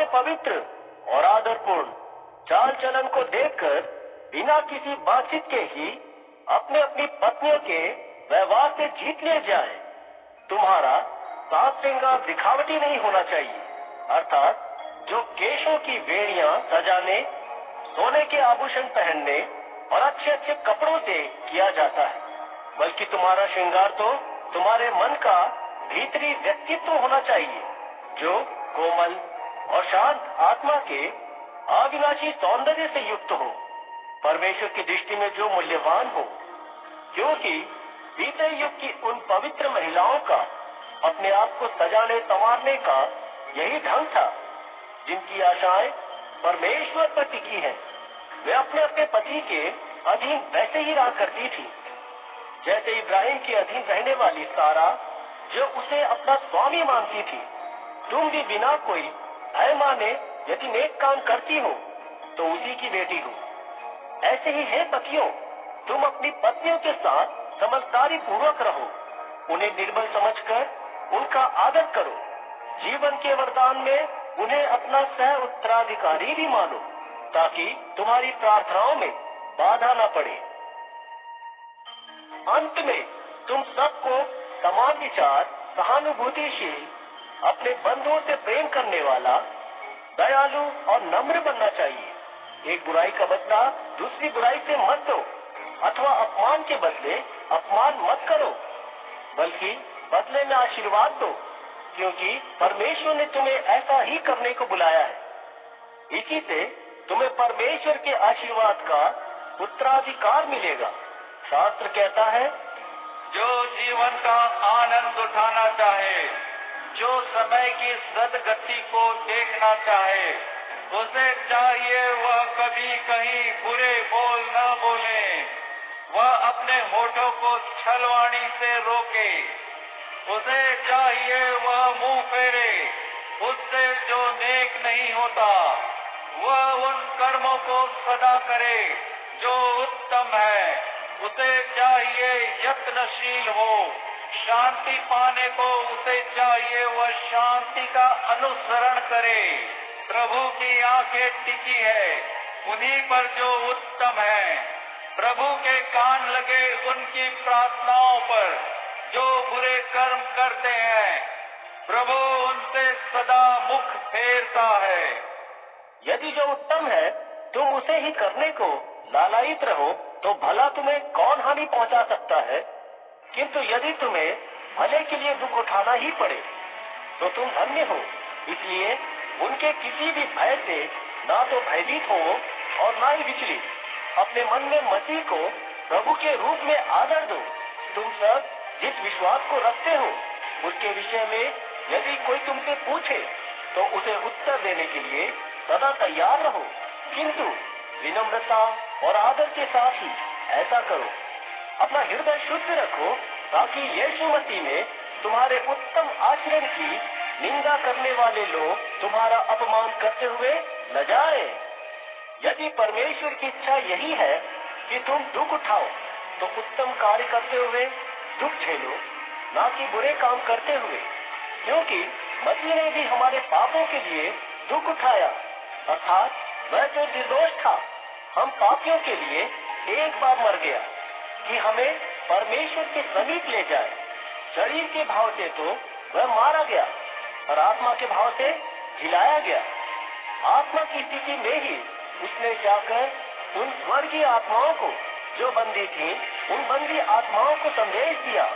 तुम्हारे पवित्र और आदरपूर्ण चाल चलन को देखकर बिना किसी बातचीत के ही अपने अपनी पत्नियों के व्यवहार से जीत ले जाए। तुम्हारा साज श्रृंगार दिखावटी नहीं होना चाहिए, अर्थात जो केशों की वेणियां सजाने, सोने के आभूषण पहनने और अच्छे अच्छे कपड़ों से किया जाता है, बल्कि तुम्हारा श्रृंगार तो तुम्हारे मन का भीतरी व्यक्तित्व होना चाहिए, जो कोमल और शांत आत्मा के अविनाशी सौंदर्य से युक्त हो, परमेश्वर की दृष्टि में जो मूल्यवान हो। क्योंकि बीते युग की उन पवित्र महिलाओं का अपने आप को सजाने संवारने का यही ढंग था, जिनकी आशाएं परमेश्वर पर टिकी हैं। वे अपने अपने पति के अधीन वैसे ही रहा करती थी, जैसे इब्राहिम के अधीन रहने वाली सारा जो उसे अपना स्वामी मानती थी। तुम भी बिना कोई भय माने यदि नेक काम करती हो तो उसी की बेटी हो। ऐसे ही है पतियों, तुम अपनी पत्नियों के साथ समझदारी पूर्वक रहो, उन्हें निर्बल समझकर उनका आदर करो, जीवन के वरदान में उन्हें अपना सह उत्तराधिकारी भी मानो, ताकि तुम्हारी प्रार्थनाओं में बाधा न पड़े। अंत में तुम सबको समान विचार, सहानुभूतिशील, अपने बंधुओं से प्रेम करने वाला, दयालु और नम्र बनना चाहिए। एक बुराई का बदला दूसरी बुराई से मत दो, अथवा अपमान के बदले अपमान मत करो, बल्कि बदले में आशीर्वाद दो, क्योंकि परमेश्वर ने तुम्हें ऐसा ही करने को बुलाया है। इसी से तुम्हें परमेश्वर के आशीर्वाद का उत्तराधिकार मिलेगा। शास्त्र कहता है, जो जीवन का आनंद उठाना चाहे, जो समय की सदगति को देखना चाहे, उसे चाहिए वह कभी कहीं बुरे बोल न बोले, वह अपने होठों को छलवाणी से रोके, उसे चाहिए वह मुंह फेरे उससे जो नेक नहीं होता, वह उन कर्मों को सदा करे जो उत्तम है, उसे चाहिए यत्नशील हो, शांति पाने को उसे चाहिए वह शांति का अनुसरण करे। प्रभु की आंखें टिकी है उन्हीं पर जो उत्तम है, प्रभु के कान लगे उनकी प्रार्थनाओं पर जो बुरे कर्म करते हैं, प्रभु उनसे सदा मुख फेरता है। यदि जो उत्तम है तुम उसे ही करने को लालायित रहो तो भला तुम्हें कौन हानि पहुंचा सकता है। किंतु यदि तुम्हें भले के लिए दुख उठाना ही पड़े तो तुम धन्य हो। इसलिए उनके किसी भी भय से ना तो भयभीत हो और ना ही विचलित। अपने मन में मसीह को प्रभु के रूप में आदर दो। तुम सब जिस विश्वास को रखते हो उसके विषय में यदि कोई तुमसे पूछे तो उसे उत्तर देने के लिए सदा तैयार रहो, किंतु विनम्रता और आदर के साथ ही ऐसा करो। अपना हृदय शुद्ध रखो ताकि यीशु मसीह में तुम्हारे उत्तम आचरण की निंदा करने वाले लोग तुम्हारा अपमान करते हुए न जाए। यदि परमेश्वर की इच्छा यही है कि तुम दुख उठाओ तो उत्तम कार्य करते हुए दुख झेलो, ना कि बुरे काम करते हुए, क्योंकि मसीह ने भी हमारे पापों के लिए दुख उठाया, अर्थात वह जो निर्दोष था हम पापियों के लिए एक बार मर गया कि हमें परमेश्वर के समीप ले जाए। शरीर के भाव से तो वह मारा गया और आत्मा के भाव से जिलाया गया। आत्मा की स्थिति में ही उसने जाकर उन स्वर्गीय आत्माओं को जो बंदी थी, उन बंदी आत्माओं को संदेश दिया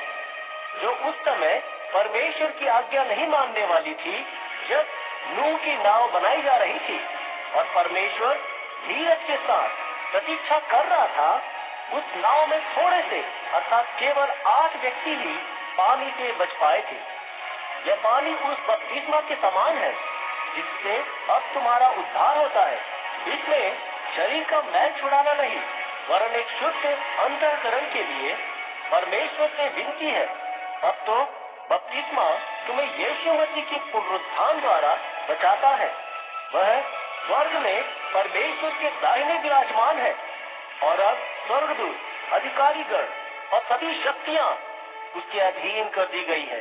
जो उस समय परमेश्वर की आज्ञा नहीं मानने वाली थी, जब नूह की नाव बनाई जा रही थी और परमेश्वर धीरज के साथ प्रतीक्षा कर रहा था। उस नाव में थोड़े से अर्थात केवल 8 व्यक्ति ही पानी से बच पाए थे। यह पानी उस बपतिस्मा के समान है जिससे अब तुम्हारा उद्धार होता है। इसमें शरीर का मैल छुड़ाना नहीं, वरन एक शुद्ध अंतःकरण के लिए परमेश्वर से विनती है। अब तो बपतिस्मा तुम्हें यीशु मसीह की पुनरुत्थान द्वारा बचाता है। वह स्वर्ग में परमेश्वर के दाहिने विराजमान है और अब स्वर्गदूत, अधिकारीगण और सभी शक्तियां उसके अधीन कर दी गई है।